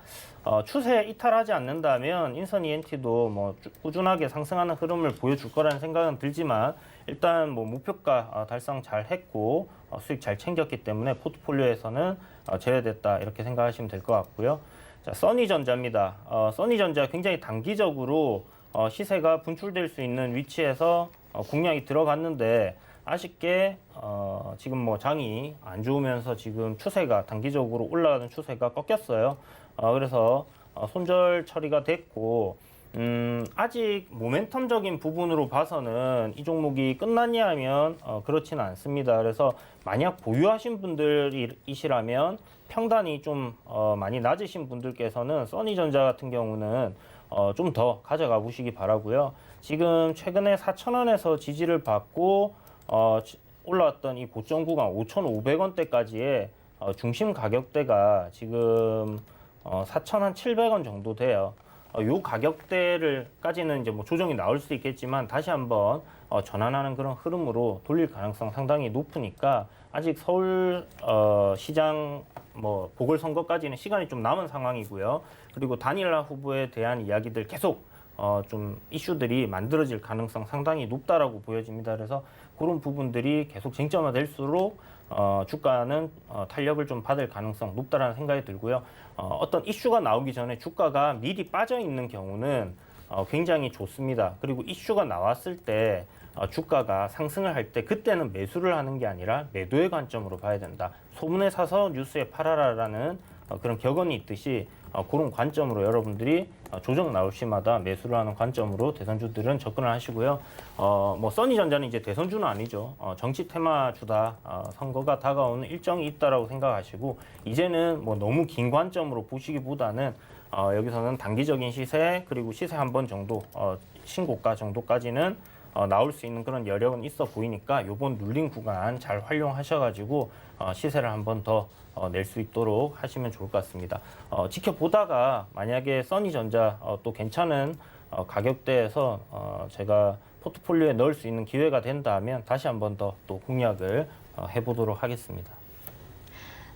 추세 이탈하지 않는다면 인선 ENT도 뭐 꾸준하게 상승하는 흐름을 보여줄 거라는 생각은 들지만 일단 뭐 목표가 달성 잘 했고 수익 잘 챙겼기 때문에 포트폴리오에서는 제외됐다 이렇게 생각하시면 될 것 같고요. 자, 써니전자입니다. 써니전자 굉장히 단기적으로 시세가 분출될 수 있는 위치에서 공략이 들어갔는데 아쉽게 지금 뭐 장이 안 좋으면서 지금 추세가 단기적으로 올라가는 추세가 꺾였어요. 그래서 손절 처리가 됐고 아직 모멘텀적인 부분으로 봐서는 이 종목이 끝났냐 하면 그렇지는 않습니다. 그래서 만약 보유하신 분들이시라면 평단이 좀 많이 낮으신 분들께서는 써니전자 같은 경우는 좀 더 가져가 보시기 바라고요. 지금 최근에 4,000원에서 지지를 받고 올라왔던 이 고점 구간 5,500원대까지의 중심 가격대가 지금 4,700원 정도 돼요. 요 가격대를까지는 이제 뭐 조정이 나올 수 있겠지만 다시 한번 전환하는 그런 흐름으로 돌릴 가능성 상당히 높으니까 아직 서울 시장 뭐 보궐선거까지는 시간이 좀 남은 상황이고요. 그리고 단일화 후보에 대한 이야기들 계속 좀 이슈들이 만들어질 가능성 상당히 높다라고 보여집니다. 그래서 그런 부분들이 계속 쟁점화될수록 주가는 탄력을 좀 받을 가능성 높다라는 생각이 들고요. 어떤 이슈가 나오기 전에 주가가 미리 빠져 있는 경우는 굉장히 좋습니다. 그리고 이슈가 나왔을 때 주가가 상승을 할 때 그때는 매수를 하는 게 아니라 매도의 관점으로 봐야 된다. 소문에 사서 뉴스에 팔아라라는 그런 격언이 있듯이 그런 관점으로 여러분들이 조정 나올 시마다 매수를 하는 관점으로 대선주들은 접근을 하시고요. 뭐 써니전자는 이제 대선주는 아니죠. 정치 테마주다. 선거가 다가오는 일정이 있다라고 생각하시고 이제는 뭐 너무 긴 관점으로 보시기보다는 여기서는 단기적인 시세 그리고 시세 한 번 정도 신고가 정도까지는 나올 수 있는 그런 여력은 있어 보이니까 요번 눌린 구간 잘 활용하셔가지고 시세를 한 번 더 낼 수 있도록 하시면 좋을 것 같습니다. 지켜보다가 만약에 써니전자 또 괜찮은 가격대에서 제가 포트폴리오에 넣을 수 있는 기회가 된다면 다시 한 번 더 또 공략을 해보도록 하겠습니다.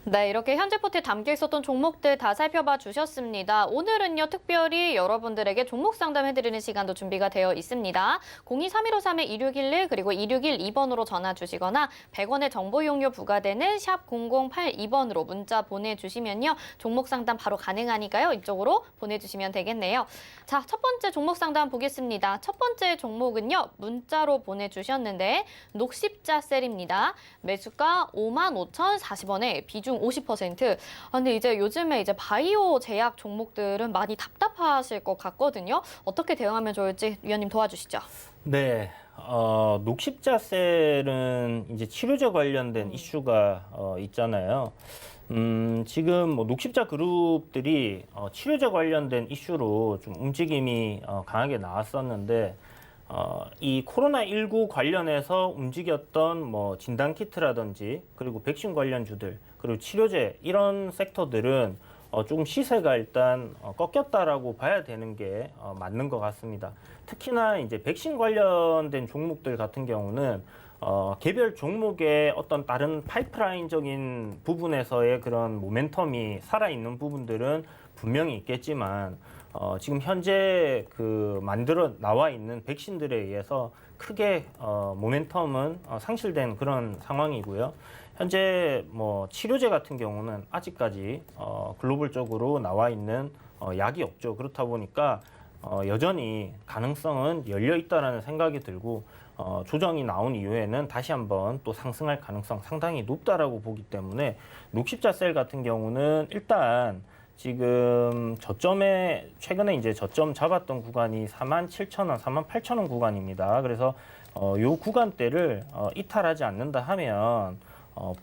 네, 이렇게 현재포트에 담겨 있었던 종목들 다 살펴봐 주셨습니다. 오늘은요, 특별히 여러분들에게 종목 상담해드리는 시간도 준비가 되어 있습니다. 023153-2611 그리고 2612번으로 전화 주시거나 100원의 정보 이용료 부과되는 샵 0082번으로 문자 보내주시면요, 종목 상담 바로 가능하니까요, 이쪽으로 보내주시면 되겠네요. 자, 첫 번째 종목 상담 보겠습니다. 첫 번째 종목은요, 문자로 보내주셨는데 녹십자셀입니다. 매수가 55,040원에 비중 50%. 근데 이제 요즘에 이제 바이오 제약 종목들은 많이 답답하실 것 같거든요. 어떻게 대응하면 좋을지 위원님 도와주시죠. 네, 녹십자셀은 이제 치료제 관련된 이슈가 있잖아요. 지금 뭐 녹십자 그룹들이 치료제 관련된 이슈로 좀 움직임이 강하게 나왔었는데 이 코로나19 관련해서 움직였던 뭐 진단키트라든지 그리고 백신 관련주들 그리고 치료제 이런 섹터들은 조금 시세가 일단 꺾였다라고 봐야 되는 게 맞는 것 같습니다. 특히나 이제 백신 관련된 종목들 같은 경우는 개별 종목의 어떤 다른 파이프라인적인 부분에서의 그런 모멘텀이 살아있는 부분들은 분명히 있겠지만 지금 현재 그 만들어 나와 있는 백신들에 의해서 크게 모멘텀은 상실된 그런 상황이고요. 현재 뭐 치료제 같은 경우는 아직까지 글로벌적으로 나와 있는 약이 없죠. 그렇다 보니까 여전히 가능성은 열려 있다라는 생각이 들고 조정이 나온 이후에는 다시 한번 또 상승할 가능성 상당히 높다라고 보기 때문에 녹십자셀 같은 경우는 일단 지금 저점에 최근에 이제 저점 잡았던 구간이 47,000원, 48,000원 구간입니다. 그래서 요 구간대를 이탈하지 않는다 하면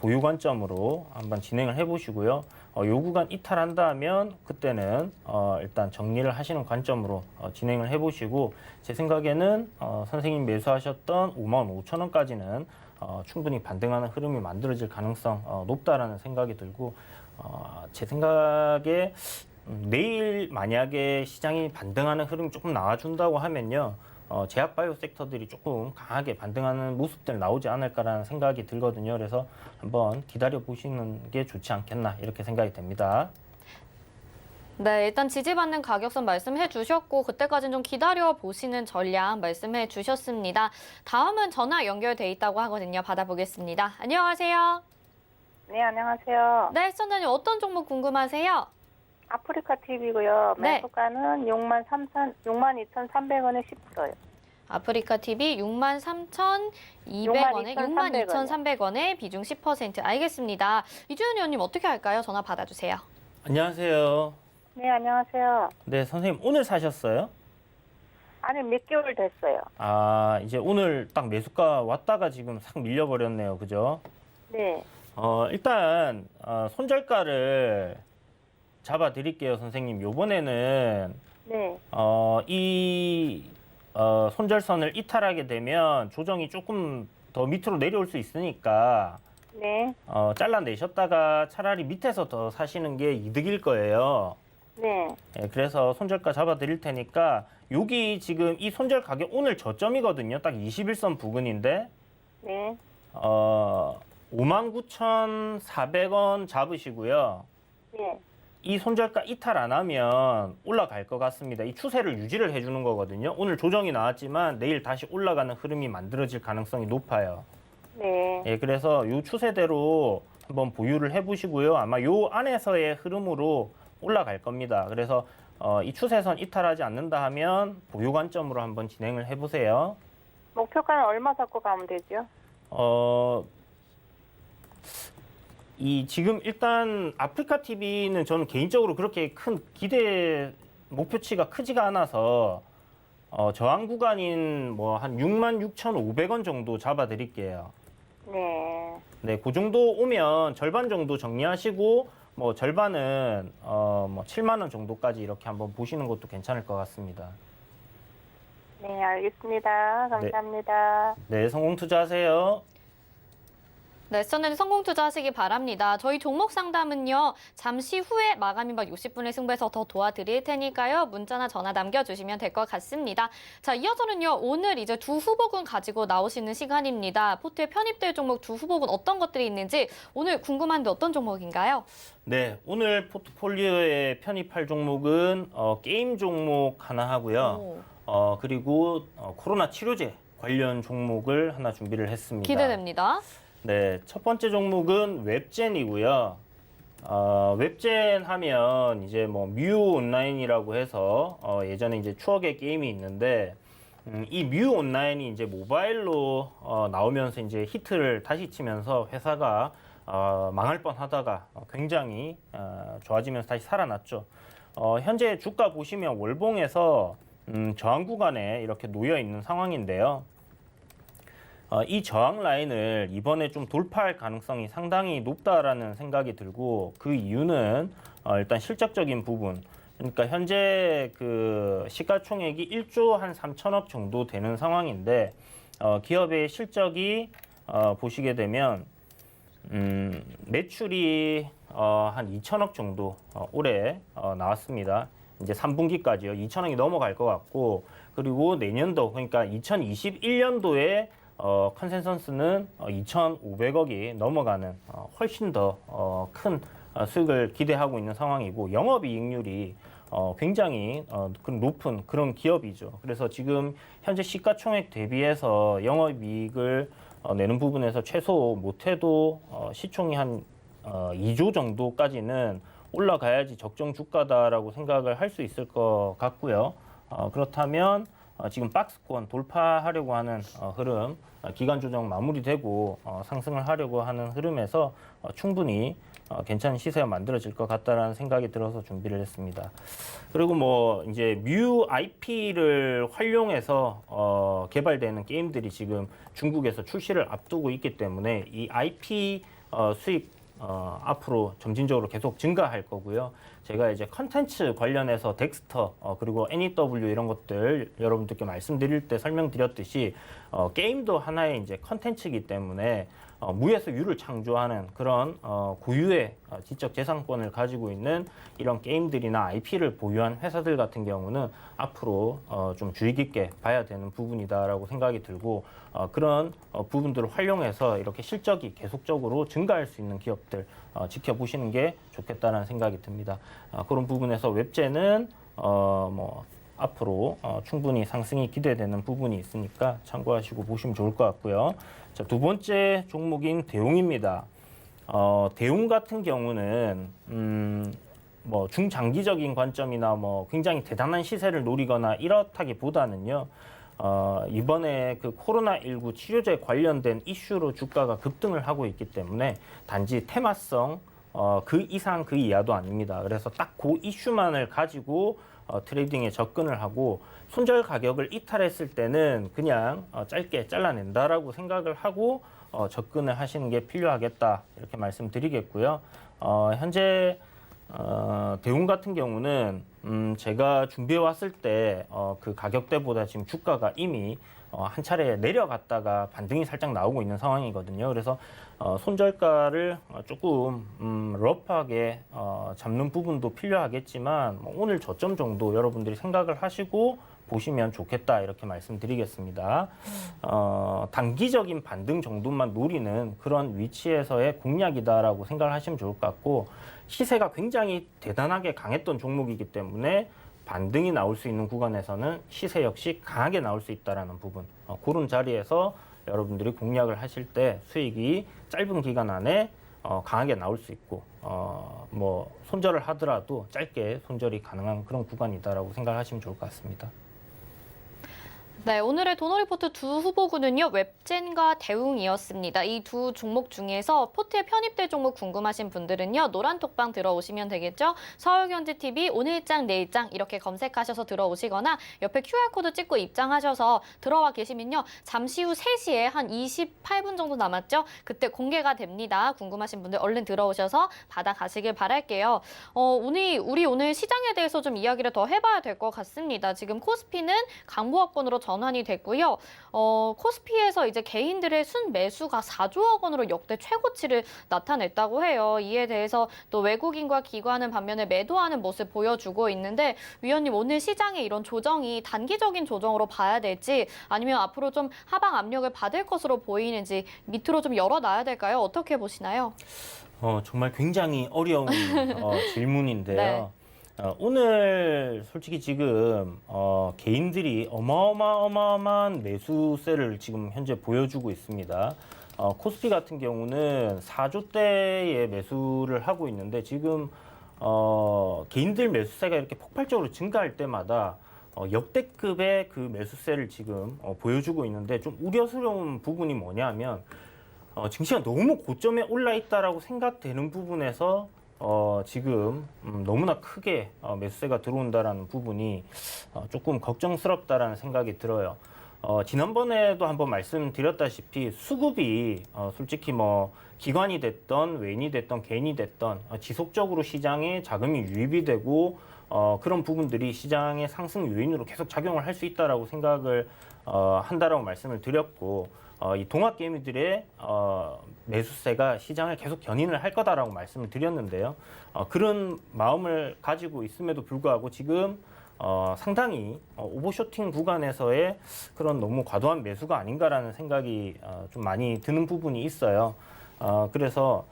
보유 관점으로 한번 진행을 해보시고요. 요 구간 이탈한다 하면 그때는 일단 정리를 하시는 관점으로 진행을 해보시고 제 생각에는 선생님 매수하셨던 55,000원까지는 충분히 반등하는 흐름이 만들어질 가능성 높다라는 생각이 들고 제 생각에 내일 만약에 시장이 반등하는 흐름이 조금 나와준다고 하면요. 제약바이오 섹터들이 조금 강하게 반등하는 모습들 나오지 않을까라는 생각이 들거든요. 그래서 한번 기다려 보시는 게 좋지 않겠나 이렇게 생각이 됩니다. 네, 일단 지지받는 가격선 말씀해 주셨고 그때까지는 좀 기다려 보시는 전략 말씀해 주셨습니다. 다음은 전화 연결돼 있다고 하거든요. 받아보겠습니다. 안녕하세요. 네, 안녕하세요. 네, 시청자님 어떤 종목 궁금하세요? 아프리카 TV고요. 네. 매수가는 62,300원에 10%요. 아프리카 TV 63,200원에 62,300원에 비중 10%. 알겠습니다. 이주연 의원님 어떻게 할까요? 전화 받아주세요. 안녕하세요. 네, 안녕하세요. 네, 선생님 오늘 사셨어요? 아니, 몇 개월 됐어요. 아, 이제 오늘 딱 매수가 왔다가 지금 싹 밀려버렸네요. 그죠? 네. 일단 손절가를 잡아드릴게요, 선생님. 요번에는 네. 이 손절선을 이탈하게 되면 조정이 조금 더 밑으로 내려올 수 있으니까 네. 잘라내셨다가 차라리 밑에서 더 사시는 게 이득일 거예요. 네. 예, 그래서 손절가 잡아드릴 테니까 여기 지금 이 손절 가격 오늘 저점이거든요. 딱 21선 부근인데 네. 59,400원 잡으시고요. 네. 이 손절가 이탈 안 하면 올라갈 것 같습니다. 이 추세를 유지를 해주는 거거든요. 오늘 조정이 나왔지만 내일 다시 올라가는 흐름이 만들어질 가능성이 높아요. 네. 예, 그래서 이 추세대로 한번 보유를 해보시고요. 아마 이 안에서의 흐름으로 올라갈 겁니다. 그래서 이 추세선 이탈하지 않는다 하면 보유 관점으로 한번 진행을 해보세요. 목표가는 얼마 잡고 가면 되죠? 지금 일단 아프리카 TV는 저는 개인적으로 그렇게 큰 기대 목표치가 크지가 않아서 저항 구간인 뭐 한 66,500원 정도 잡아드릴게요. 네. 네, 그 정도 오면 절반 정도 정리하시고 뭐 절반은 뭐 7만 원 정도까지 이렇게 한번 보시는 것도 괜찮을 것 같습니다. 네, 알겠습니다. 감사합니다. 네, 성공 투자하세요. 네, 시청자님 성공 투자하시기 바랍니다. 저희 종목 상담은요. 잠시 후에 마감인 박 60분의 승부에서 더 도와드릴 테니까요. 문자나 전화 남겨주시면 될 것 같습니다. 자, 이어서는요. 오늘 이제 두 후보군 가지고 나오시는 시간입니다. 포트에 편입될 종목 두 후보군 어떤 것들이 있는지 오늘 궁금한데 어떤 종목인가요? 네, 오늘 포트폴리오에 편입할 종목은 게임 종목 하나 하고요. 그리고 코로나 치료제 관련 종목을 하나 준비를 했습니다. 기대됩니다. 네, 첫 번째 종목은 웹젠이고요. 웹젠 하면 이제 뭐 뮤 온라인이라고 해서 예전에 이제 추억의 게임이 있는데 이 뮤 온라인이 이제 모바일로 나오면서 이제 히트를 다시 치면서 회사가 망할 뻔하다가 굉장히 좋아지면서 다시 살아났죠. 현재 주가 보시면 월봉에서 저항 구간에 이렇게 놓여 있는 상황인데요. 이 저항 라인을 이번에 좀 돌파할 가능성이 상당히 높다라는 생각이 들고 그 이유는 일단 실적적인 부분. 그러니까 현재 그 시가총액이 1조 한 3천억 정도 되는 상황인데 기업의 실적이 보시게 되면 매출이 한 2천억 정도 올해 나왔습니다. 이제 3분기까지요. 2천억이 넘어갈 것 같고 그리고 내년도 그러니까 2021년도에 컨센서스는 2,500억이 넘어가는 훨씬 더 큰 수익을 기대하고 있는 상황이고 영업이익률이 굉장히 그런 높은 그런 기업이죠. 그래서 지금 현재 시가총액 대비해서 영업이익을 내는 부분에서 최소 못해도 시총이 한 2조 정도까지는 올라가야지 적정 주가다라고 생각을 할 수 있을 것 같고요. 그렇다면 지금 박스권 돌파하려고 하는 흐름, 기간 조정 마무리되고 상승을 하려고 하는 흐름에서 충분히 괜찮은 시세가 만들어질 것 같다라는 생각이 들어서 준비를 했습니다. 그리고 뭐 이제 뮤 IP를 활용해서 개발되는 게임들이 지금 중국에서 출시를 앞두고 있기 때문에 이 IP 수익 앞으로 점진적으로 계속 증가할 거고요. 제가 이제 컨텐츠 관련해서 덱스터 그리고 NEW 이런 것들 여러분들께 말씀드릴 때 설명드렸듯이 게임도 하나의 이제 컨텐츠이기 때문에 무에서 유를 창조하는 그런 고유의 지적 재산권을 가지고 있는 이런 게임들이나 IP를 보유한 회사들 같은 경우는 앞으로 좀 주의 깊게 봐야 되는 부분이다라고 생각이 들고 그런 부분들을 활용해서 이렇게 실적이 계속적으로 증가할 수 있는 기업들 지켜보시는 게 좋겠다는 생각이 듭니다. 그런 부분에서 웹제는 뭐 앞으로 충분히 상승이 기대되는 부분이 있으니까 참고하시고 보시면 좋을 것 같고요. 자, 두 번째 종목인 대웅입니다. 대웅 같은 경우는 뭐 중장기적인 관점이나 뭐 굉장히 대단한 시세를 노리거나 이렇다기보다는요. 이번에 그 코로나19 치료제 관련된 이슈로 주가가 급등을 하고 있기 때문에 단지 테마성 그 이상 그 이하도 아닙니다. 그래서 딱 그 이슈만을 가지고 트레이딩에 접근을 하고 손절 가격을 이탈했을 때는 그냥 짧게 잘라낸다라고 생각을 하고 접근을 하시는 게 필요하겠다 이렇게 말씀드리겠고요. 현재 대웅 같은 경우는 제가 준비해 왔을 때 그 가격대보다 지금 주가가 이미 한 차례 내려갔다가 반등이 살짝 나오고 있는 상황이거든요. 그래서 손절가를 조금 러프하게 잡는 부분도 필요하겠지만 오늘 저점 정도 여러분들이 생각을 하시고 보시면 좋겠다 이렇게 말씀드리겠습니다. 단기적인 반등 정도만 노리는 그런 위치에서의 공략이다라고 생각을 하시면 좋을 것 같고 시세가 굉장히 대단하게 강했던 종목이기 때문에 반등이 나올 수 있는 구간에서는 시세 역시 강하게 나올 수 있다는 부분 그런 자리에서 여러분들이 공략을 하실 때 수익이 짧은 기간 안에 강하게 나올 수 있고 뭐 손절을 하더라도 짧게 손절이 가능한 그런 구간이다라고 생각하시면 좋을 것 같습니다. 네, 오늘의 도너리포트 두 후보군은요, 웹젠과 대웅이었습니다. 이 두 종목 중에서 포트에 편입될 종목 궁금하신 분들은요, 노란톡방 들어오시면 되겠죠? 서울경제TV 오늘장, 내일장 이렇게 검색하셔서 들어오시거나 옆에 QR코드 찍고 입장하셔서 들어와 계시면요, 잠시 후 3시에 한 28분 정도 남았죠? 그때 공개가 됩니다. 궁금하신 분들 얼른 들어오셔서 받아가시길 바랄게요. 우리 오늘 시장에 대해서 좀 이야기를 더 해봐야 될 것 같습니다. 지금 코스피는 강보합권으로 전환이 됐고요. 코스피에서 이제 개인들의 순매수가 4조억 원으로 역대 최고치를 나타냈다고 해요. 이에 대해서 또 외국인과 기관은 반면에 매도하는 모습 보여주고 있는데 위원님 오늘 시장의 이런 조정이 단기적인 조정으로 봐야 될지 아니면 앞으로 좀 하방 압력을 받을 것으로 보이는지 밑으로 좀 열어놔야 될까요? 어떻게 보시나요? 정말 굉장히 어려운 질문인데요. 네. 오늘 솔직히 지금 개인들이 어마어마한 매수세를 지금 현재 보여주고 있습니다. 코스피 같은 경우는 4조대의 매수를 하고 있는데 지금 개인들 매수세가 이렇게 폭발적으로 증가할 때마다 역대급의 그 매수세를 지금 보여주고 있는데 좀 우려스러운 부분이 뭐냐면 증시가 너무 고점에 올라 있다라고 생각되는 부분에서 지금 너무나 크게 매수세가 들어온다라는 부분이 조금 걱정스럽다라는 생각이 들어요. 지난번에도 한번 말씀드렸다시피 수급이 솔직히 뭐 기관이 됐던 외인이 됐던 개인이 됐던 지속적으로 시장에 자금이 유입이 되고 그런 부분들이 시장의 상승 요인으로 계속 작용을 할 수 있다라고 생각을 한다라고 말씀을 드렸고 이 동학 게임들의 매수세가 시장을 계속 견인을 할 거다라고 말씀을 드렸는데요. 그런 마음을 가지고 있음에도 불구하고 지금 상당히 오버쇼팅 구간에서의 그런 너무 과도한 매수가 아닌가라는 생각이 좀 많이 드는 부분이 있어요. 그래서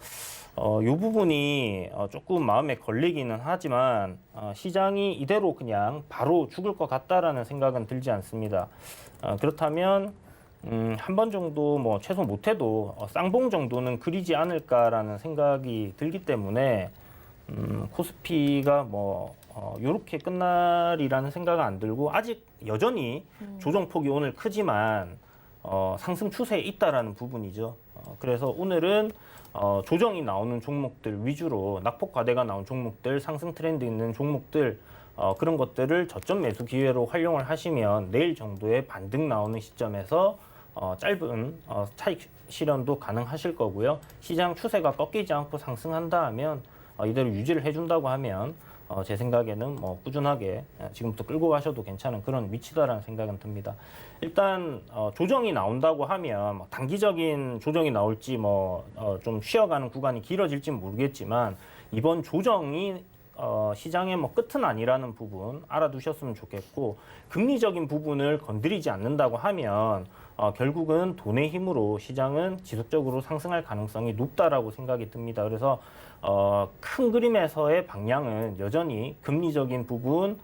이 부분이 조금 마음에 걸리기는 하지만 시장이 이대로 그냥 바로 죽을 것 같다라는 생각은 들지 않습니다. 그렇다면 한 번 정도 뭐 최소 못해도 쌍봉 정도는 그리지 않을까라는 생각이 들기 때문에 코스피가 뭐 이렇게 끝날이라는 생각은 안 들고 아직 여전히 조정폭이 오늘 크지만 상승 추세에 있다라는 부분이죠. 그래서 오늘은 조정이 나오는 종목들 위주로 낙폭 과대가 나온 종목들, 상승 트렌드 있는 종목들 그런 것들을 저점 매수 기회로 활용을 하시면 내일 정도의 반등 나오는 시점에서 짧은 차익 실현도 가능하실 거고요. 시장 추세가 꺾이지 않고 상승한다 하면 이대로 유지를 해준다고 하면 제 생각에는 뭐 꾸준하게 지금부터 끌고 가셔도 괜찮은 그런 위치다라는 생각은 듭니다. 일단 조정이 나온다고 하면 단기적인 조정이 나올지 좀 쉬어가는 구간이 길어질지는 모르겠지만 이번 조정이 시장의 끝은 아니라는 부분 알아두셨으면 좋겠고 금리적인 부분을 건드리지 않는다고 하면 결국은 돈의 힘으로 시장은 지속적으로 상승할 가능성이 높다라고 생각이 듭니다. 그래서 큰 그림에서의 방향은 여전히 금리적인 부분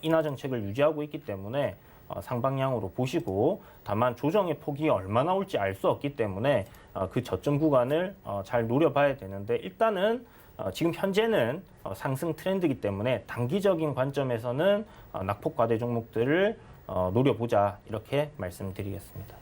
인하 정책을 유지하고 있기 때문에 상방향으로 보시고 다만 조정의 폭이 얼마나 올지 알 수 없기 때문에 그 저점 구간을 잘 노려봐야 되는데 일단은 지금 현재는 상승 트렌드이기 때문에 단기적인 관점에서는 낙폭 과대 종목들을 노려보자 이렇게 말씀드리겠습니다.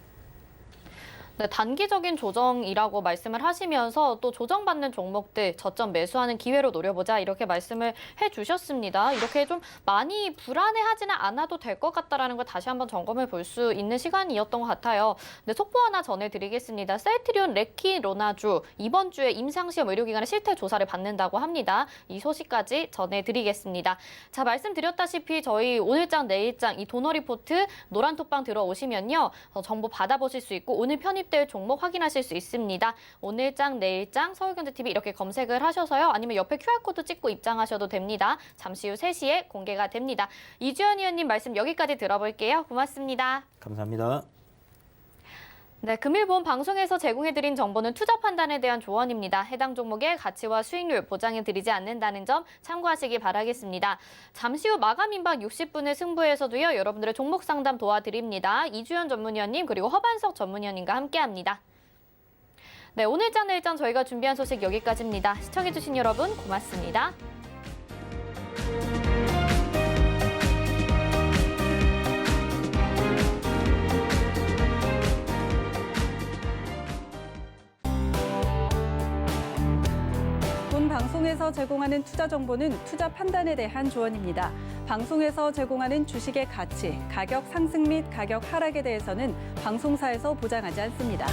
네, 단기적인 조정이라고 말씀을 하시면서 또 조정받는 종목들 저점 매수하는 기회로 노려보자 이렇게 말씀을 해주셨습니다. 이렇게 좀 많이 불안해하지는 않아도 될 것 같다라는 걸 다시 한번 점검해 볼 수 있는 시간이었던 것 같아요. 네, 속보 하나 전해드리겠습니다. 셀트리온 레키로나주 이번 주에 임상시험 의료기관의 실태 조사를 받는다고 합니다. 이 소식까지 전해드리겠습니다. 자, 말씀드렸다시피 저희 오늘장 내일장 이 도너 리포트 노란톡방 들어오시면요. 정보 받아보실 수 있고 오늘 편입 될 종목 확인하실 수 있습니다. 오늘장, 내일장, 서울경제TV 이렇게 검색을 하셔서요. 아니면 옆에 QR코드 찍고 입장하셔도 됩니다. 잠시 후 3시에 공개가 됩니다. 이주연 의원님 말씀 여기까지 들어볼게요. 고맙습니다. 감사합니다. 네, 금일본 방송에서 제공해드린 정보는 투자 판단에 대한 조언입니다. 해당 종목의 가치와 수익률 보장해드리지 않는다는 점 참고하시기 바라겠습니다. 잠시 후 마감 임박 60분의 승부에서도요. 여러분들의 종목 상담 도와드립니다. 이주연 전문위원님 그리고 허반석 전문위원님과 함께합니다. 네, 오늘장 내일장 저희가 준비한 소식 여기까지입니다. 시청해주신 여러분 고맙습니다. 방송에서 제공하는 투자 정보는 투자 판단에 대한 조언입니다. 방송에서 제공하는 주식의 가치, 가격 상승 및 가격 하락에 대해서는 방송사에서 보장하지 않습니다.